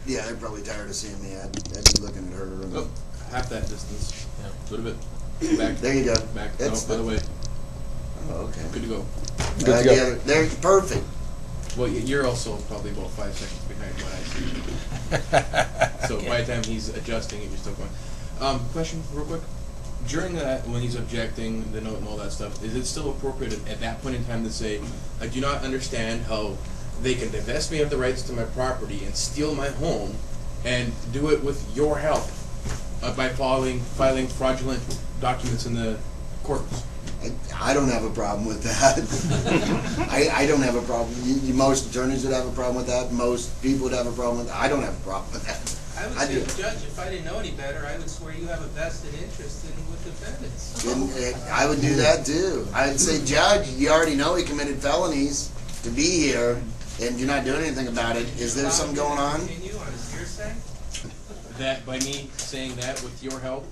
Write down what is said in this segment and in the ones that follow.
Yeah, they're probably tired of seeing me. I'd be looking at her. And Oh, half that distance. Yeah. A little bit. Back. There you go. Back. No, by the way. Oh, okay. Good to go. Good to go. They're perfect. Well, you're also probably about 5 seconds behind what I see. So by the time he's adjusting it, you're still going. Question, real quick. During that, when he's objecting, the note and all that stuff, is it still appropriate at that point in time to say, I do not understand how they can divest me of the rights to my property and steal my home and do it with your help by filing fraudulent documents in the courts? I don't have a problem with that. I don't have a problem. Most attorneys would have a problem with that. Most people would have a problem with that. I don't have a problem with that. I would say, Judge, if I didn't know any better, I would swear you have a vested interest with defendants. And I would do that too. I'd say, Judge, you already know he committed felonies to be here, and you're not doing anything about it. Is there something going on? Continue on his hearsay? That by me saying that with your help,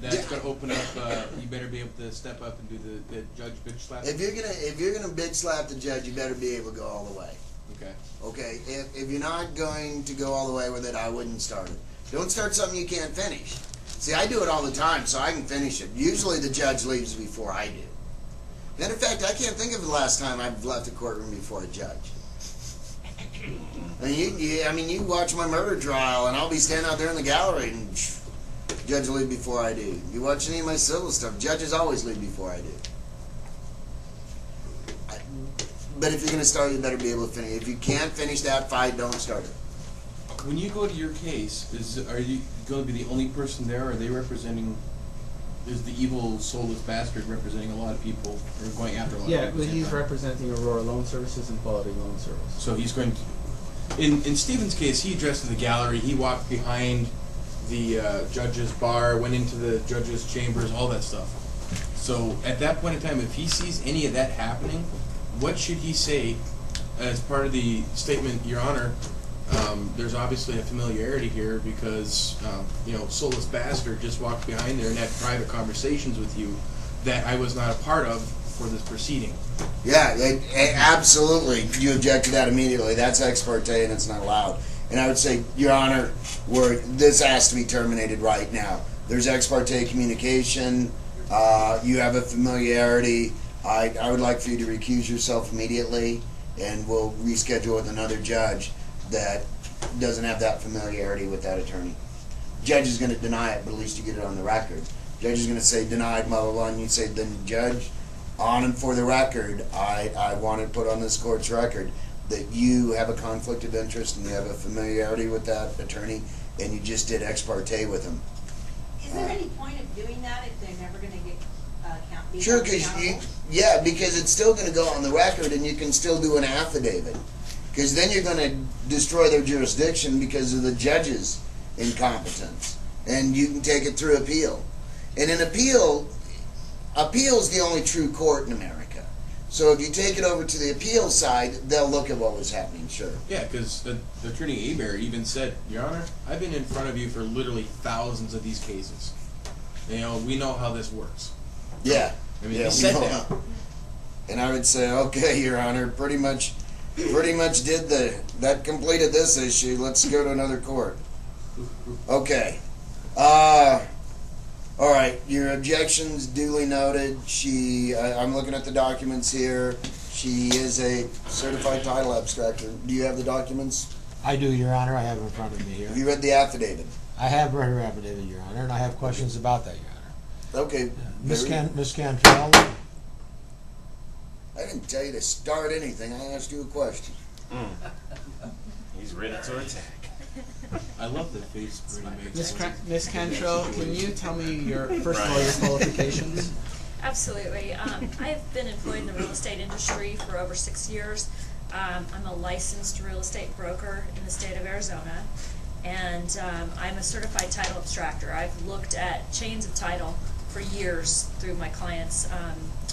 that's going to open up. You better be able to step up and do the judge bitch slap. If you're gonna bitch slap the judge, you better be able to go all the way. Okay. Okay. If you're not going to go all the way with it, I wouldn't start it. Don't start something you can't finish. See, I do it all the time, so I can finish it. Usually the judge leaves before I do. Matter of fact, I can't think of the last time I've left a courtroom before a judge. I mean, you watch my murder trial, and I'll be standing out there in the gallery, and judge will leave before I do. You watch any of my civil stuff, judges always leave before I do. But if you're going to start, you better be able to finish. If you can't finish that fight, don't start it. When you go to your case, are you going to be the only person there? Or are they representing? Is the evil soulless bastard representing a lot of people, or going after a lot of people? Yeah, but he's representing Aurora Loan Services and Quality Loan Service. So he's going to. In Stephen's case, he addressed the gallery. He walked behind the judge's bar, went into the judge's chambers, all that stuff. So at that point in time, if he sees any of that happening, what should he say as part of the statement, Your Honor? There's obviously a familiarity here because, soulless bastard just walked behind there and had private conversations with you that I was not a part of for this proceeding. Yeah, absolutely. You object to that immediately. That's ex parte and it's not allowed. And I would say, Your Honor, this has to be terminated right now. There's ex parte communication. You have a familiarity. I would like for you to recuse yourself immediately, and we'll reschedule with another judge that doesn't have that familiarity with that attorney. Judge is going to deny it, but at least you get it on the record. Judge is going to say denied, blah, blah, blah, and you say, then Judge, on and for the record, I want it put on this court's record that you have a conflict of interest and you have a familiarity with that attorney, and you just did ex parte with him. Is there any point of doing that if they're never going to get Sure, because it's still going to go on the record, and you can still do an affidavit. Because then you're going to destroy their jurisdiction because of the judge's incompetence, and you can take it through appeal. And an appeal is the only true court in America. So if you take it over to the appeal side, they'll look at what was happening. Sure. Yeah, because Attorney Hebert even said, Your Honor, I've been in front of you for literally thousands of these cases. We know how this works. Yeah. I mean, he said that. And I would say, okay, Your Honor, pretty much did that completed this issue. Let's go to another court. Okay. All right. Your objections duly noted. I'm looking at the documents here. She is a certified title abstractor. Do you have the documents? I do, Your Honor. I have it in front of me here. Have you read the affidavit? I have read her affidavit, Your Honor, and I have questions about that, Your Honor. Okay. Ms. Cantrell? I didn't tell you to start anything. I asked you a question. He's ready to attack. I love the face Brady makes. Ms. Cantrell, can you tell me first of all your qualifications? Absolutely. I've been employed in the real estate industry for over 6 years. I'm a licensed real estate broker in the state of Arizona, and I'm a certified title abstractor. I've looked at chains of title for years through my clients'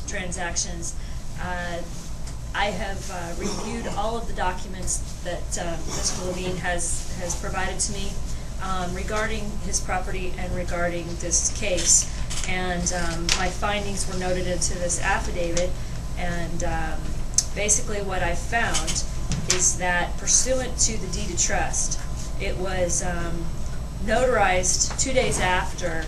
transactions. I have reviewed all of the documents that Mr. Levine has provided to me regarding his property and regarding this case. And my findings were noted into this affidavit, and basically what I found is that pursuant to the deed of trust, It was notarized 2 days after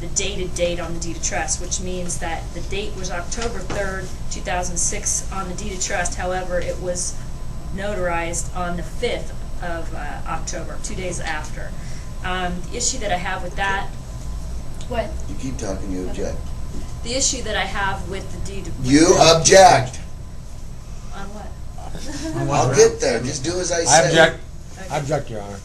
the dated date on the deed of trust, which means that the date was October 3rd, 2006 on the deed of trust. However, it was notarized on the 5th of October, 2 days after. The issue that I have with that, what? You keep talking, you object. The issue that I have with the deed of... You object. On what? I'll get there. Just do as I say. I object. Okay. I object, Your Honor.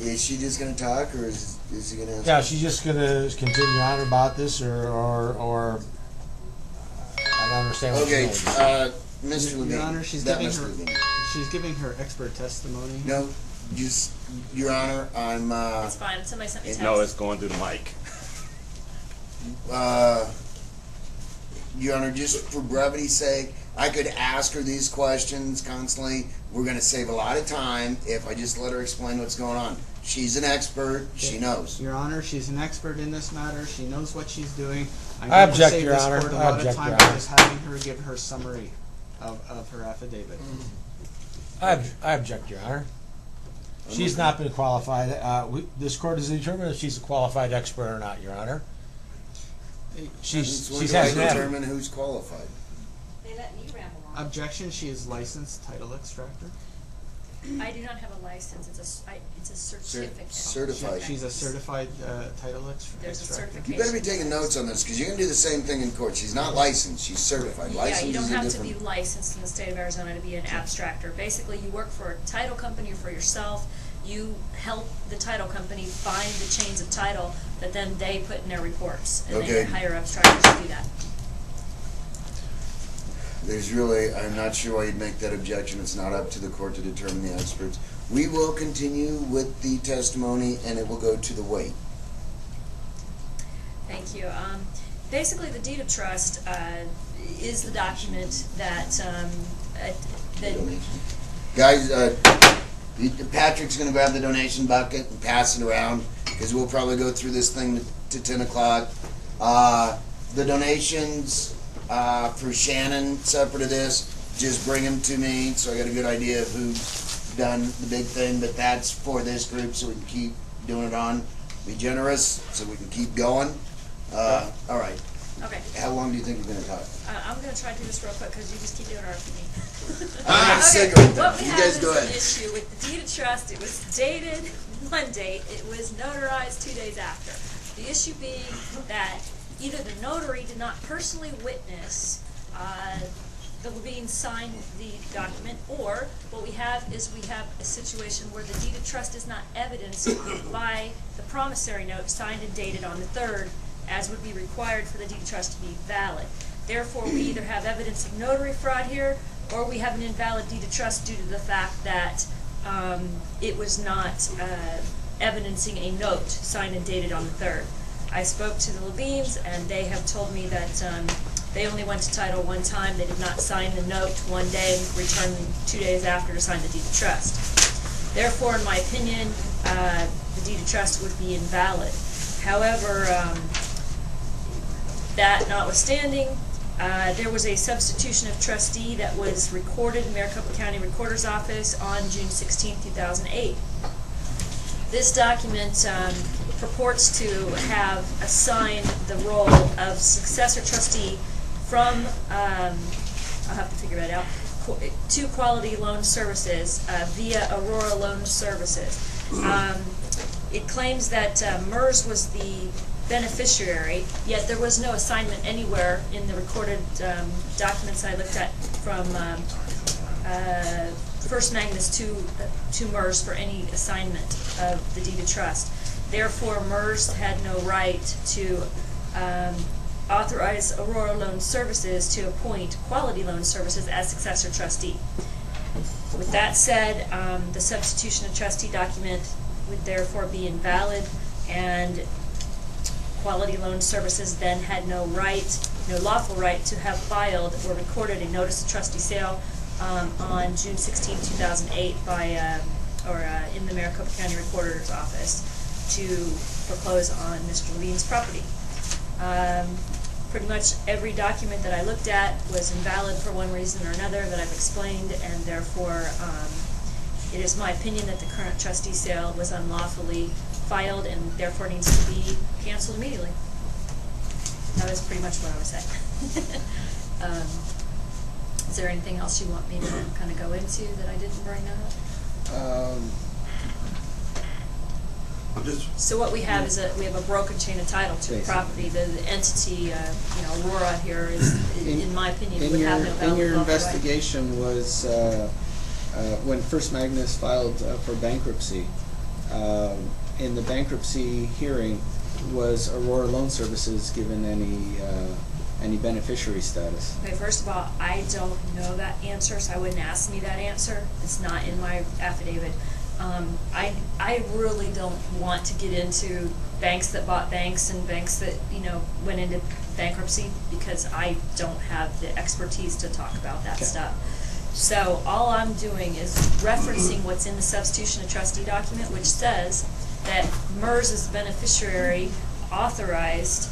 Is she just gonna talk, or is he gonna answer? Yeah, she's just gonna continue on about this, or I don't understand what Okay, she's saying. Mr. Levine. Your Honor, she's that giving Mr. her Levine. she's giving her expert testimony. No, just, Your Honor, I'm, It's fine. Somebody sent me a text. No, it's going through the mic. Your Honor, just for brevity's sake, I could ask her these questions constantly. We're gonna save a lot of time if I just let her explain what's going on. She's an expert, she knows. Your Honor, she's an expert in this matter. She knows what she's doing. I'm I going to object, save Your this Honor. court a I lot of object, time Your by Honor. just having her give her summary of her affidavit. I object, Your Honor. She's not been qualified. This court has determined if she's a qualified expert or not, Your Honor. She's When do I hasn't had it. determine who's qualified? They let me ramble on. Objection, she is licensed title extractor. I do not have a license. It's a certificate. Certified. She's a certified title extractor. There's a certification. You better be taking notes on this, because you're gonna do the same thing in court. She's not licensed, she's certified. Yeah, License you don't is a have to different. be licensed in the state of Arizona to be an abstractor. Basically, you work for a title company or for yourself. You help the title company find the chains of title that then they put in their reports, and Okay. they hire abstractors to do that. There's really, I'm not sure why you'd make that objection. It's not up to the court to determine the experts. We will continue with the testimony, and it will go to the weight. Thank you. Basically, the deed of trust is the document that that Guys, Patrick's gonna grab the donation bucket and pass it around, because we'll probably go through this thing to 10 o'clock. The donations for Shannon, separate of this, just bring them to me, so I got a good idea of who's done the big thing, but that's for this group, so we can keep doing it on. Be generous, so we can keep going. All right. okay. How long do you think you're gonna talk? I'm going to try to do this real quick because you just keep doing it after me. I'm sick of it. What we You have guys is go an ahead. issue with the deed of trust. It was dated one date. It was notarized 2 days after. The issue being that either the notary did not personally witness the Levine signed the document, or what we have is we have a situation where the deed of trust is not evidenced by the promissory note signed and dated on the 3rd, as would be required for the deed of trust to be valid. Therefore, we either have evidence of notary fraud here, or we have an invalid deed of trust due to the fact that it was not evidencing a note signed and dated on the 3rd. I spoke to the Levines, and they have told me that they only went to title one time. They did not sign the note one day and return 2 days after to sign the deed of trust. Therefore, in my opinion, the deed of trust would be invalid. However, that notwithstanding, there was a substitution of trustee that was recorded in Maricopa County Recorder's Office on June 16, 2008. This document purports to have assigned the role of successor trustee from, I'll have to figure that out, to Quality Loan Services via Aurora Loan Services. It claims that MERS was the beneficiary, yet there was no assignment anywhere in the recorded documents I looked at from First Magnus to MERS for any assignment of the deed of trust. Therefore, MERS had no right to authorize Aurora Loan Services to appoint Quality Loan Services as successor trustee. With that said, the substitution of trustee document would therefore be invalid, and Quality Loan Services then had no lawful right to have filed or recorded a notice of trustee sale on June 16, 2008 in the Maricopa County Recorder's Office to foreclose on Mr. Levine's property. Pretty much every document that I looked at was invalid for one reason or another that I've explained, and therefore It is my opinion that the current trustee sale was unlawfully filed and therefore needs to be canceled immediately. That was pretty much what I was saying. Is there anything else you want me to kind of go into that I didn't bring up? So what we have is we have a broken chain of title to the property. The entity, Aurora here is, in my opinion, would have no valid In your lawful right. investigation was, when First Magnus filed for bankruptcy, in the bankruptcy hearing, was Aurora Loan Services given any beneficiary status? Okay, first of all, I don't know that answer, so I wouldn't ask me that answer. It's not in my affidavit. I really don't want to get into banks that bought banks and banks that, went into bankruptcy, because I don't have the expertise to talk about that stuff. So all I'm doing is referencing what's in the substitution of trustee document, which says that MERS as beneficiary authorized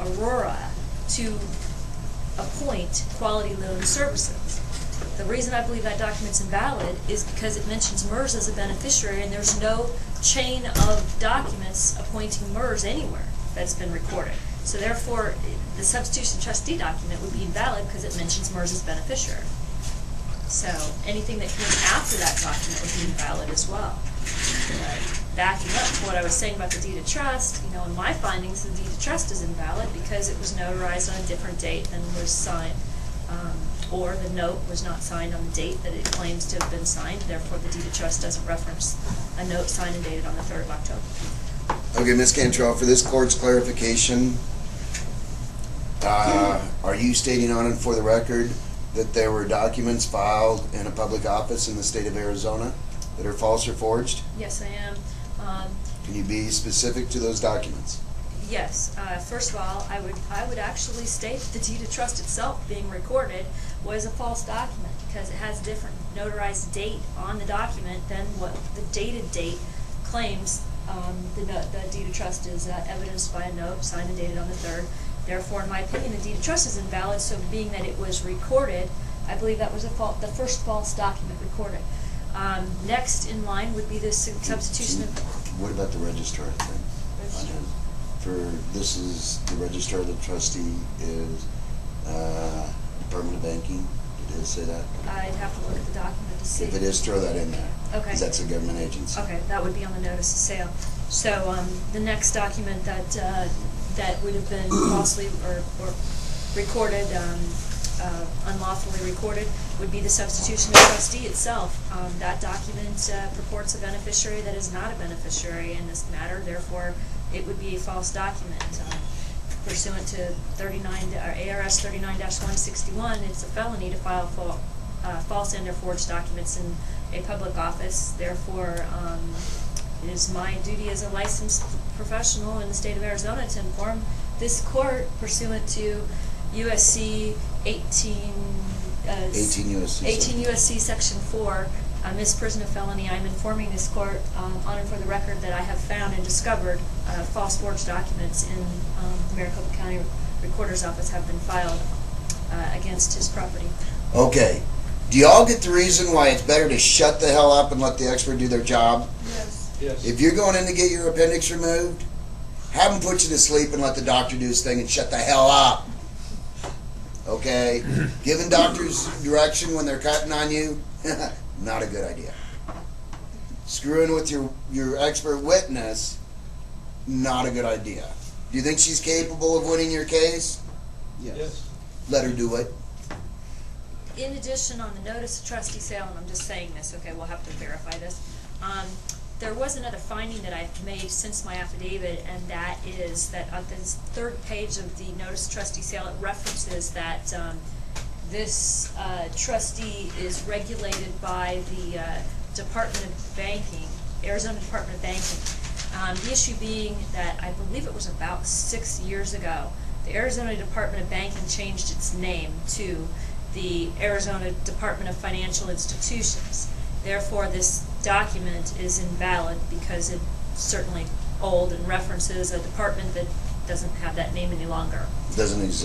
Aurora to appoint Quality Loan Services. The reason I believe that document's invalid is because it mentions MERS as a beneficiary, and there's no chain of documents appointing MERS anywhere that's been recorded. So therefore, the substitution trustee document would be invalid because it mentions MERS as beneficiary. So anything that came after that document would be invalid as well. Backing up to what I was saying about the deed of trust, in my findings, the deed of trust is invalid because it was notarized on a different date than was signed. Or the note was not signed on the date that it claims to have been signed, therefore the deed of trust doesn't reference a note signed and dated on the 3rd of October. Okay, Ms. Cantrell, for this court's clarification, are you stating on and for the record that there were documents filed in a public office in the state of Arizona that are false or forged? Yes, I am. Can you be specific to those documents? Yes. First of all, I would actually state that the deed of trust itself being recorded was a false document because it has a different notarized date on the document than what the dated date claims. The deed of trust is evidenced by a note signed and dated on the 3rd. Therefore, in my opinion, the deed of trust is invalid. So, being that it was recorded, I believe that was the first false document recorded. Next in line would be the substitution of. What about the registrar thing? This is the registrar, the trustee is Department of Banking. Did it say that? I'd have to look at the document to see. If it is, throw that in there. Okay. Because that's a government agency. Okay, that would be on the notice of sale. So the next document that would have been falsely or recorded, unlawfully recorded, would be the substitution of trustee itself. That document purports a beneficiary that is not a beneficiary in this matter. Therefore, it would be a false document. Pursuant to ARS 39-161, it's a felony to file false and or forged documents in a public office. Therefore, it is my duty as a licensed professional in the state of Arizona to inform this court pursuant to USC 18 USC Section 4, misprision of felony. I'm informing this court on and for the record that I have found and discovered false forged documents in Maricopa County Recorder's Office have been filed against his property. Okay. Do y'all get the reason why it's better to shut the hell up and let the expert do their job? Yes. Yes. If you're going in to get your appendix removed, have him put you to sleep and let the doctor do his thing and shut the hell up. Okay? Giving doctors direction when they're cutting on you, not a good idea. Screwing with your expert witness, not a good idea. Do you think she's capable of winning your case? Yes. Let her do it. In addition, on the notice of trustee sale, and I'm just saying this, okay, we'll have to verify this. There was another finding that I've made since my affidavit, and that is that on this 3rd page of the notice of trustee sale, it references that this trustee is regulated by the Department of Banking, Arizona Department of Banking. The issue being that I believe it was about 6 years ago, the Arizona Department of Banking changed its name to the Arizona Department of Financial Institutions. Therefore, this document is invalid because it's certainly old and references a department that doesn't have that name any longer. Doesn't exist.